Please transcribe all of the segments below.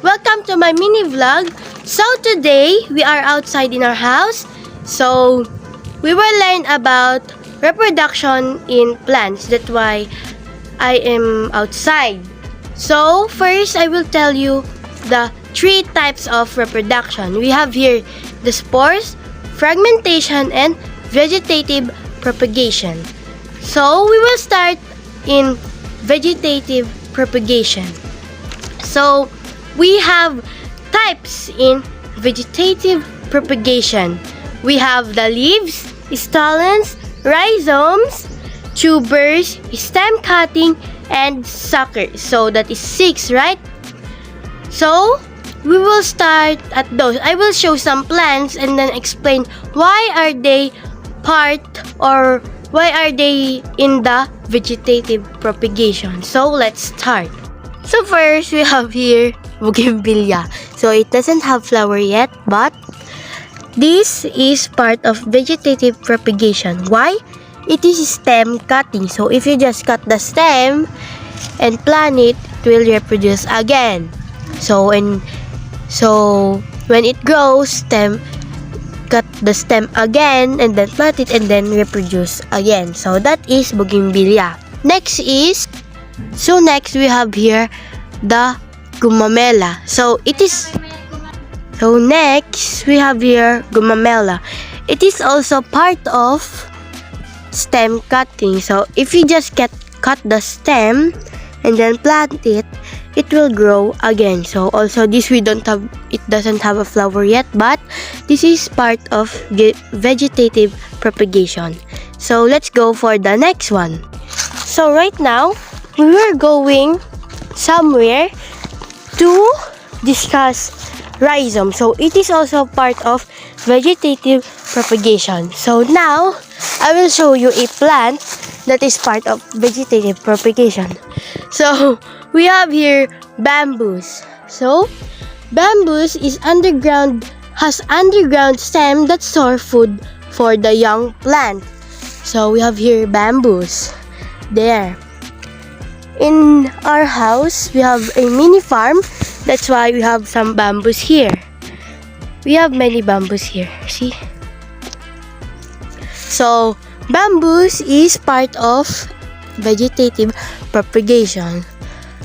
Welcome to my mini vlog. So today we are outside in our house. So we will learn about reproduction in plants. That's why I am outside. So first I will tell you the three types of reproduction. We have here the spores, fragmentation, and vegetative propagation. So we will start in vegetative propagation. So we have types in vegetative propagation. We have the leaves, stolons, rhizomes, tubers, stem cutting, and suckers. So that is 6, right? So we will start at those. I will show some plants and then explain why are they part or why are they in the vegetative propagation. So let's start. So first we have here bougainvillea. So it doesn't have flower yet, but this is part of vegetative propagation. Why? It is stem cutting. So if you just cut the stem and plant it, it will reproduce again. So when it grows, cut the stem again and then plant it and then reproduce again. So that is bougainvillea. Next we have here the gumamela. So next we have here gumamela. It is also part of stem cutting. So if you just cut the stem and then plant it, it will grow again. So also this it doesn't have a flower yet, but this is part of vegetative propagation. So let's go for the next one. So right now we were going somewhere to discuss rhizome. So it is also part of vegetative propagation. So now I will show you a plant that is part of vegetative propagation. So we have here bamboos. So bamboos has underground stem that store food for the young plant. So we have here bamboos. There. In our house, we have a mini farm. That's why we have some bamboos here. We have many bamboos here. See? So bamboos is part of vegetative propagation.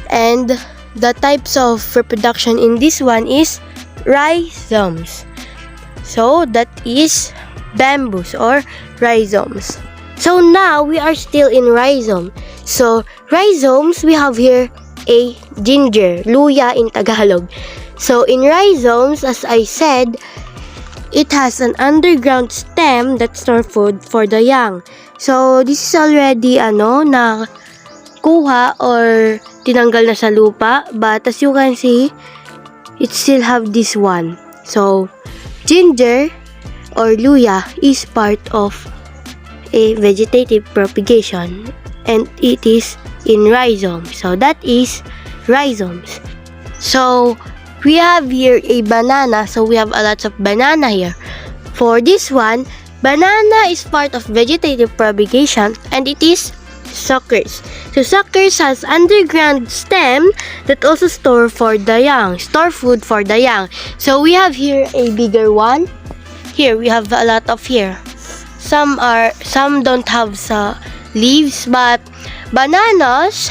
And the types of reproduction in this one is rhizomes. So that is bamboos or rhizomes. So now we are still in rhizome. So rhizomes, we have here a ginger, luya in Tagalog. So in rhizomes, as I said, it has an underground stem that store food for the young. So this is already na kuha or tinanggal na sa lupa, but as you can see, it still have this one. So ginger or luya is part of a vegetative propagation and it is in rhizome. So that is rhizomes. So we have here a banana. So we have a lot of banana here. For this one, banana is part of vegetative propagation and it is suckers. So suckers has underground stem that also store food for the young. So we have here a bigger one. Here we have a lot of here. Some don't have leaves, but bananas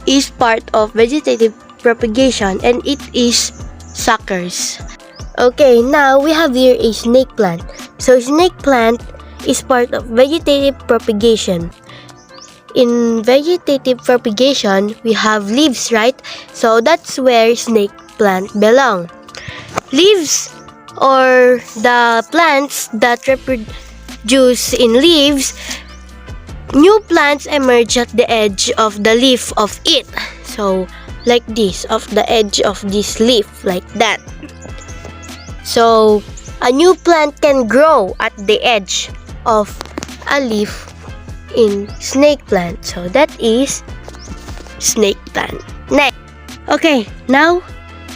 is part of vegetative propagation and it is suckers. Okay, now we have here a snake plant. So snake plant is part of vegetative propagation. In vegetative propagation, we have leaves, right? So that's where snake plant belong. Leaves or the plants that reproduce in leaves, new plants emerge at the edge of the leaf of it. So like this, of the edge of this leaf, like that. So a new plant can grow at the edge of a leaf in snake plant. So that is snake plant. Next. Okay, now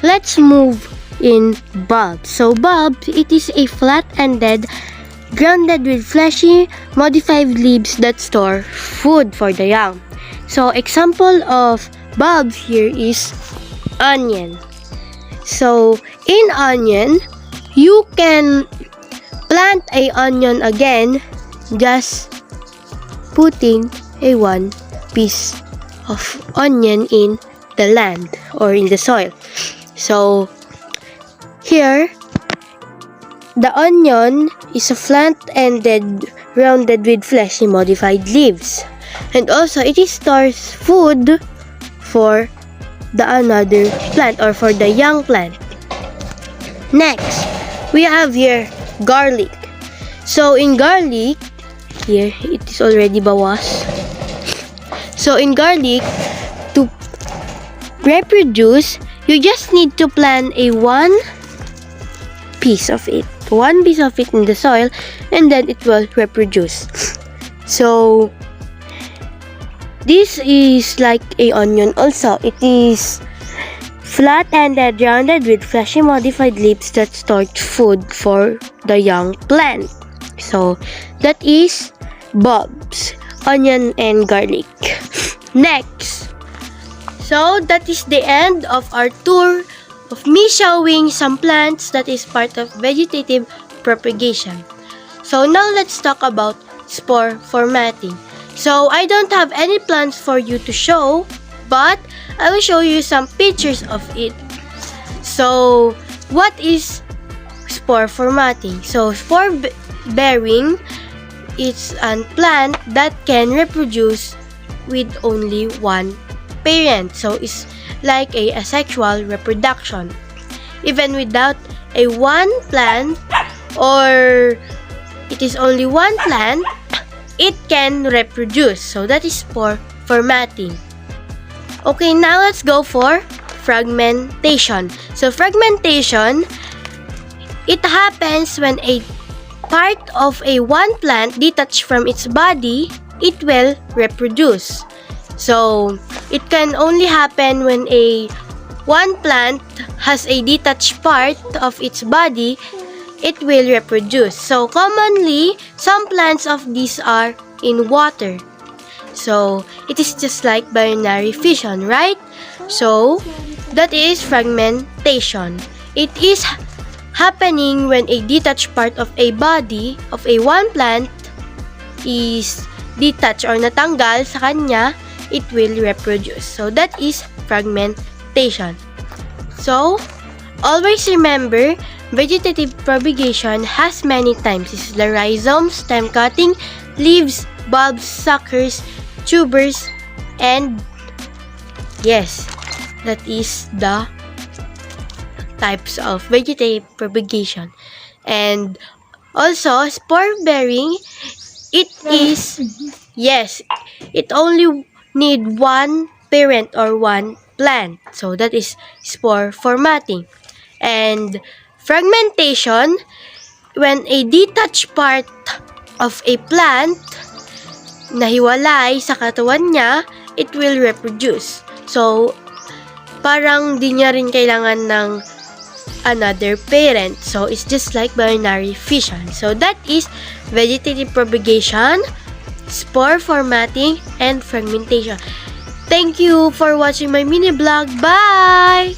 let's move in bulb. So bulb, it is a flat-ended, grounded with fleshy, modified leaves that store food for the young. So example of bulbs here is onion. So, in onion, you can plant a onion again just putting a one piece of onion in the land or in the soil. So, here, the onion is a flat-ended, rounded with fleshy modified leaves. And also, it stores food for the another plant or for the young plant. Next, we have here garlic. So, in garlic, here, it is already bawas. So, in garlic, to reproduce, you just need to plant a one piece of it in the soil, and then it will reproduce. So this is like a onion also. It is flat-ended, rounded with fleshy modified leaves that store food for the young plant. So that is bulbs, onion and garlic. Next, so that is the end of our tour of me showing some plants that is part of vegetative propagation. So now let's talk about spore formatting. So I don't have any plants for you to show, but I will show you some pictures of it. So what is spore formatting? So spore bearing is a plant that can reproduce with only one parent. So it's like a asexual reproduction. Even without a one plant or it is only one plant, it can reproduce. So that is spore formatting. Okay, now let's go for fragmentation. So fragmentation, it happens when a part of a one plant detached from its body, it will reproduce. So it can only happen when a one plant has a detached part of its body, it will reproduce. So commonly, some plants of these are in water. So it is just like binary fission, right? So that is fragmentation. It is happening when a detached part of a body of a one plant is detached or natanggal sa kanya, it will reproduce. So that is fragmentation. So always remember, vegetative propagation has many types. This is the rhizomes, stem cutting, leaves, bulbs, suckers, tubers, and yes, that is the types of vegetative propagation. And also, spore bearing, it is, yes, it only need one parent or one plant. So that is spore formatting. And fragmentation, when a detached part of a plant nahiwalay sa katawan niya, it will reproduce. So, parang di niya rin kailangan ng another parent. So, it's just like binary fission. So, that is vegetative propagation, spore formatting, and fragmentation. Thank you for watching my mini vlog. Bye!